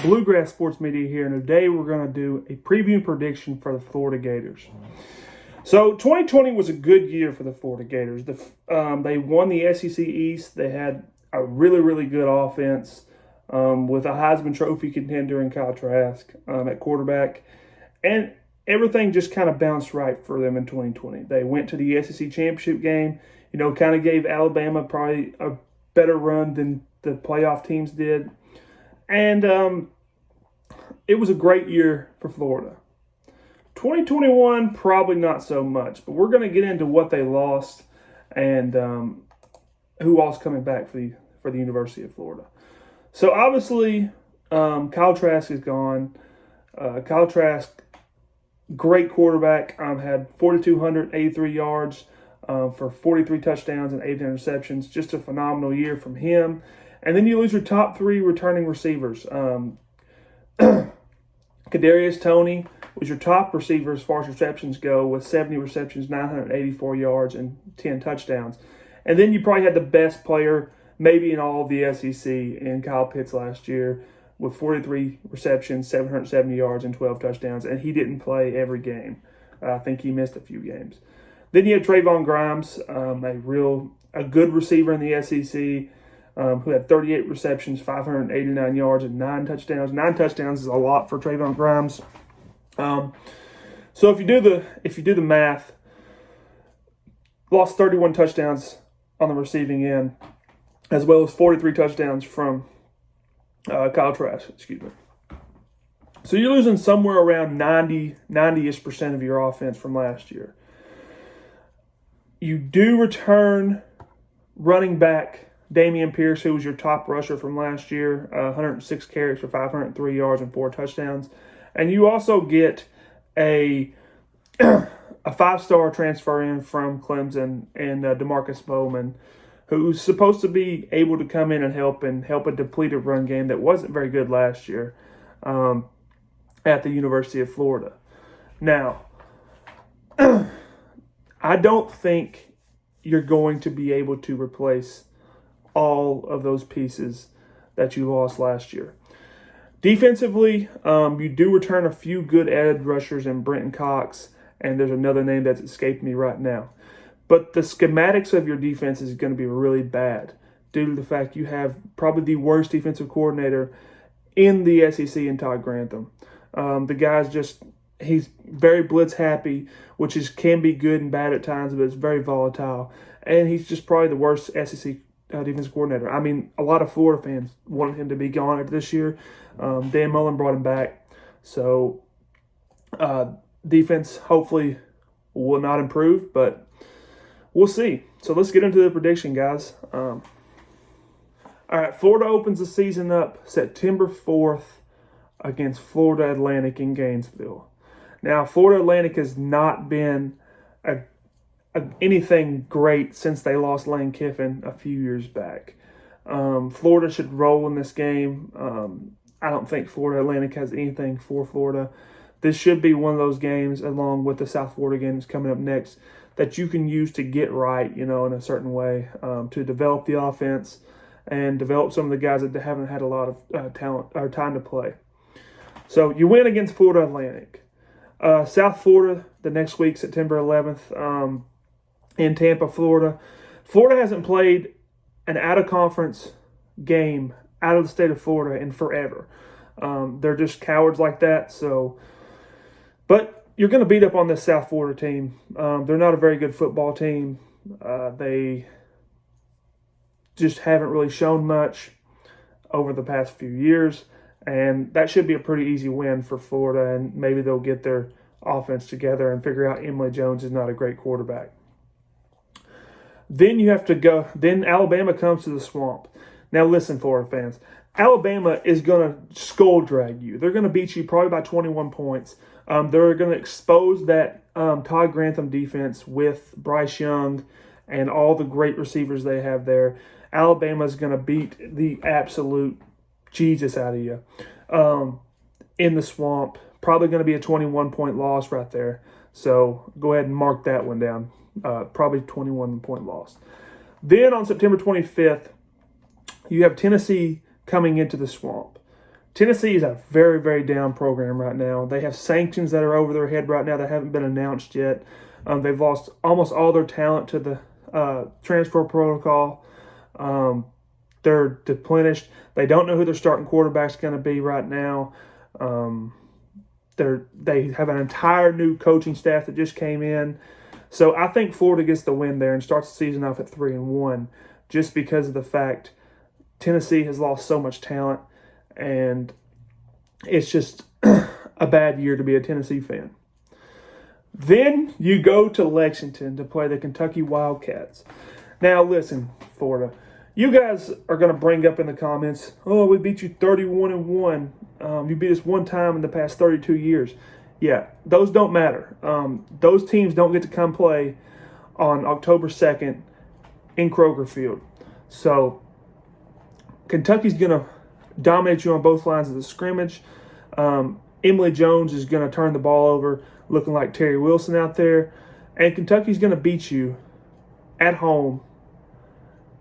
Bluegrass Sports Media here, and today we're going to do a preview and prediction for the Florida Gators. So 2020 was a good year for the Florida Gators. They won the SEC East. They had a really, really good offense with a Heisman Trophy contender in Kyle Trask at quarterback. And everything just kind of bounced right for them in 2020. They went to the SEC Championship game, kind of gave Alabama probably a better run than the playoff teams did. And it was a great year for Florida. 2021, probably not so much, but we're going to get into what they lost and who else coming back for the University of Florida. So obviously, Kyle Trask is gone. Kyle Trask, great quarterback, had 4,283 yards for 43 touchdowns and 8 interceptions. Just a phenomenal year from him. And then you lose your top three returning receivers. Kadarius Toney was your top receiver as far as receptions go with 70 receptions, 984 yards, and 10 touchdowns. And then you probably had the best player maybe in all of the SEC in Kyle Pitts last year with 43 receptions, 770 yards, and 12 touchdowns. And he didn't play every game. I think he missed a few games. Then you had Trayvon Grimes, a good receiver in the SEC, who had 38 receptions, 589 yards, and 9 touchdowns. 9 touchdowns is a lot for Trayvon Grimes. So if you do the math, lost 31 touchdowns on the receiving end, as well as 43 touchdowns from Kyle Trask. Excuse me. So you're losing somewhere around 90-ish% of your offense from last year. You do return running back Dameon Pierce, who was your top rusher from last year, 106 carries for 503 yards and 4 touchdowns. And you also get a 5-star transfer in from Clemson and DeMarcus Bowman, who's supposed to be able to come in and help a depleted run game that wasn't very good last year at the University of Florida. Now, I don't think you're going to be able to replace all of those pieces that you lost last year. Defensively, you do return a few good edge rushers in Brenton Cox, and there's another name that's escaped me right now. But the schematics of your defense is going to be really bad due to the fact you have probably the worst defensive coordinator in the SEC in Todd Grantham. The guy's he's very blitz happy, which can be good and bad at times, but it's very volatile. And he's just probably the worst SEC defensive coordinator. I mean, a lot of Florida fans wanted him to be gone after this year. Dan Mullen brought him back. So defense hopefully will not improve, but we'll see. So let's get into the prediction, guys. All right, Florida opens the season up September 4th against Florida Atlantic in Gainesville. Now, Florida Atlantic has not been anything great since they lost Lane Kiffin a few years back. Florida should roll in this game. I don't think Florida Atlantic has anything for Florida. This should be one of those games, along with the South Florida game that's coming up next, that you can use to get right, in a certain way, to develop the offense and develop some of the guys that haven't had a lot of talent or time to play. So you win against Florida Atlantic. South Florida the next week, September 11th, in Tampa, Florida. Florida hasn't played an out-of-conference game out of the state of Florida in forever. They're just cowards like that. But you're going to beat up on this South Florida team. They're not a very good football team. They just haven't really shown much over the past few years. And that should be a pretty easy win for Florida, and maybe they'll get their offense together and figure out Emily Jones is not a great quarterback. Then then Alabama comes to the Swamp. Now listen, Florida fans, Alabama is going to skull drag you. They're going to beat you probably by 21 points. They're going to expose that Todd Grantham defense with Bryce Young and all the great receivers they have there. Alabama's going to beat the absolute Jesus out of you in the Swamp. Probably going to be a 21-point loss right there. So go ahead and mark that one down. Probably 21-point loss. Then on September 25th, you have Tennessee coming into the Swamp. Tennessee is a very, very down program right now. They have sanctions that are over their head right now that haven't been announced yet. They've lost almost all their talent to the transfer protocol. They're depleted. They don't know who their starting quarterback's going to be right now. They have an entire new coaching staff that just came in. So I think Florida gets the win there and starts the season off at 3-1, just because of the fact Tennessee has lost so much talent, and it's just a bad year to be a Tennessee fan. Then you go to Lexington to play the Kentucky Wildcats. Now listen, Florida, you guys are going to bring up in the comments, oh, we beat you 31-1. You beat us one time in the past 32 years. Yeah, those don't matter. Those teams don't get to come play on October 2nd in Kroger Field. So Kentucky's going to dominate you on both lines of the scrimmage. Emily Jones is going to turn the ball over looking like Terry Wilson out there. And Kentucky's going to beat you at home.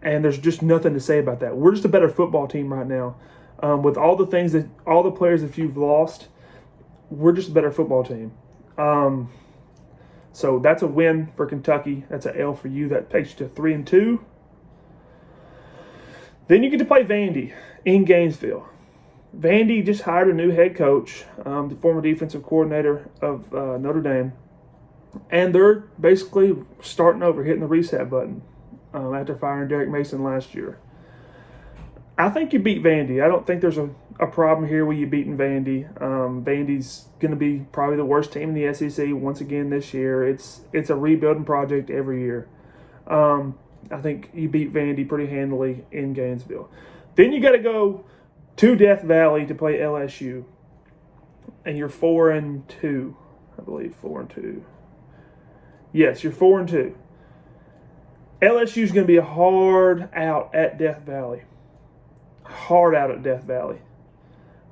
And there's just nothing to say about that. We're just a better football team right now. With all the things that all the players that you've lost, we're just a better football team. So that's a win for Kentucky. That's an L for you. That takes you to 3-2. Then you get to play Vandy in Gainesville. Vandy just hired a new head coach, the former defensive coordinator of Notre Dame. And they're basically starting over, hitting the reset button after firing Derek Mason last year. I think you beat Vandy. I don't think there's a problem here with you beating Vandy. Vandy's going to be probably the worst team in the SEC once again this year. It's a rebuilding project every year. I think you beat Vandy pretty handily in Gainesville. Then you got to go to Death Valley to play LSU. And you're 4-2, I believe, 4-2. Yes, you're 4-2. LSU's going to be a hard out at Death Valley. Hard out at Death Valley.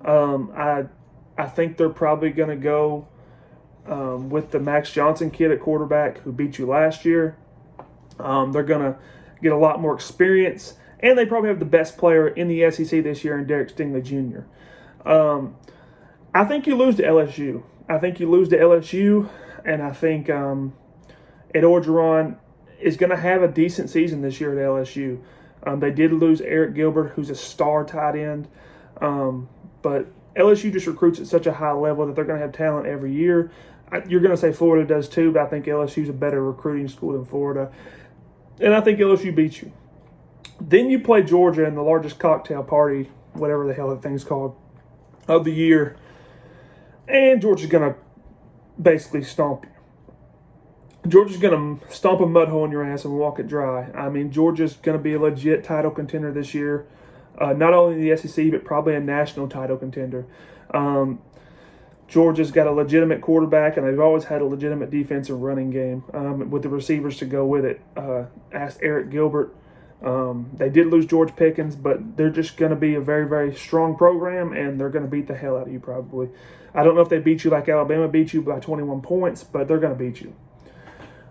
I think they're probably going to go with the Max Johnson kid at quarterback who beat you last year. They're going to get a lot more experience, and they probably have the best player in the SEC this year in Derek Stingley Jr. I think you lose to LSU. And I think Ed Orgeron is going to have a decent season this year at LSU. They did lose Eric Gilbert, who's a star tight end. But LSU just recruits at such a high level that they're going to have talent every year. You're going to say Florida does too, but I think LSU's a better recruiting school than Florida. And I think LSU beats you. Then you play Georgia in the largest cocktail party, whatever the hell that thing's called, of the year. And Georgia's going to basically stomp you. Georgia's going to stomp a mud hole in your ass and walk it dry. I mean, Georgia's going to be a legit title contender this year. Not only in the SEC, but probably a national title contender. Georgia's got a legitimate quarterback, and they've always had a legitimate defense and running game with the receivers to go with it. Ask Eric Gilbert. They did lose George Pickens, but they're just going to be a very, very strong program, and they're going to beat the hell out of you probably. I don't know if they beat you like Alabama beat you by 21 points, but they're going to beat you.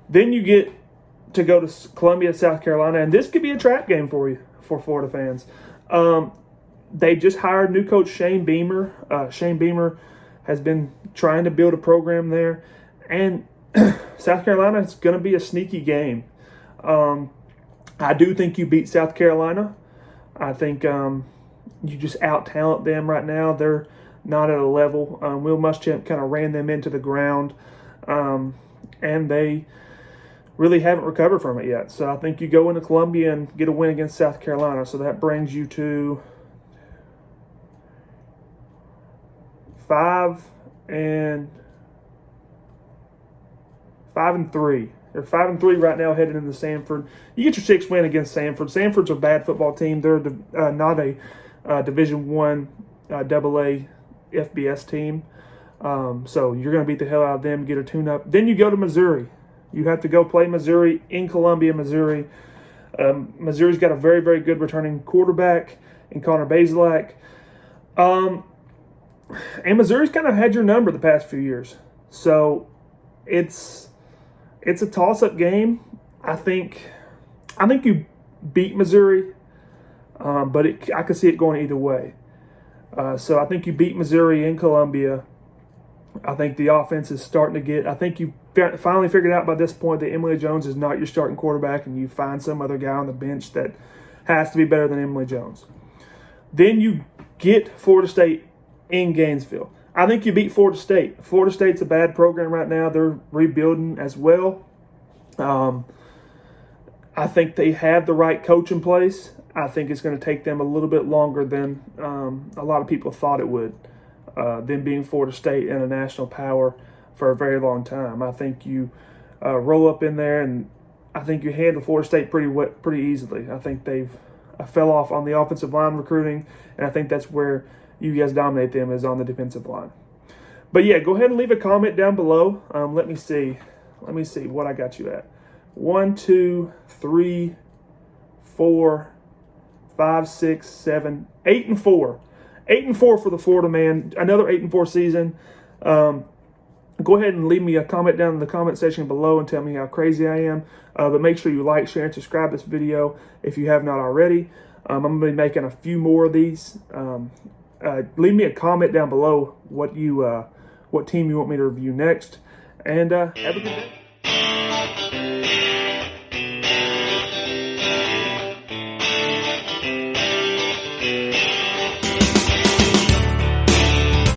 Then you get to go to Columbia, South Carolina, and this could be a trap game for you, for Florida fans. They just hired new coach Shane Beamer. Shane Beamer has been trying to build a program there, and South Carolina is going to be a sneaky game. I do think you beat South Carolina. I think you just out-talent them right now. They're not at a level. Will Muschamp kind of ran them into the ground, and they really haven't recovered from it yet. So I think you go into Columbia and get a win against South Carolina. So that brings you to 5-3. They're 5-3 right now, heading into Samford. You get your 6th win against Samford. Samford's a bad football team. They're not a Division I AA FBS team. So you're going to beat the hell out of them, get a tune-up. Then you go to Missouri. You have to go play Missouri in Columbia, Missouri. Missouri's got a very, very good returning quarterback in Connor Bazelak. And Missouri's kind of had your number the past few years. So it's a toss-up game. I think you beat Missouri, but I could see it going either way. So I think you beat Missouri in Columbia. I think the offense is starting to get, I think you finally figured out by this point that Emily Jones is not your starting quarterback, and you find some other guy on the bench that has to be better than Emily Jones. Then you get Florida State in Gainesville. I think you beat Florida State. Florida State's a bad program right now. They're rebuilding as well. I think they have the right coach in place. I think it's going to take them a little bit longer than a lot of people thought it would. Them being Florida State and a national power for a very long time. I think you roll up in there, and I think you handle Florida State pretty easily. I think they've fell off on the offensive line recruiting, and I think that's where you guys dominate them, is on the defensive line. But yeah, go ahead and leave a comment down below. Let me see what I got you at. 1, 2, 3, 4, 5, 6, 7, 8 and 4. 8 and 4 for the Florida man. Another 8 and 4 season. Go ahead and leave me a comment down in the comment section below and tell me how crazy I am. But make sure you like, share, and subscribe this video if you have not already. I'm going to be making a few more of these. Leave me a comment down below what team you want me to review next. And have a good day.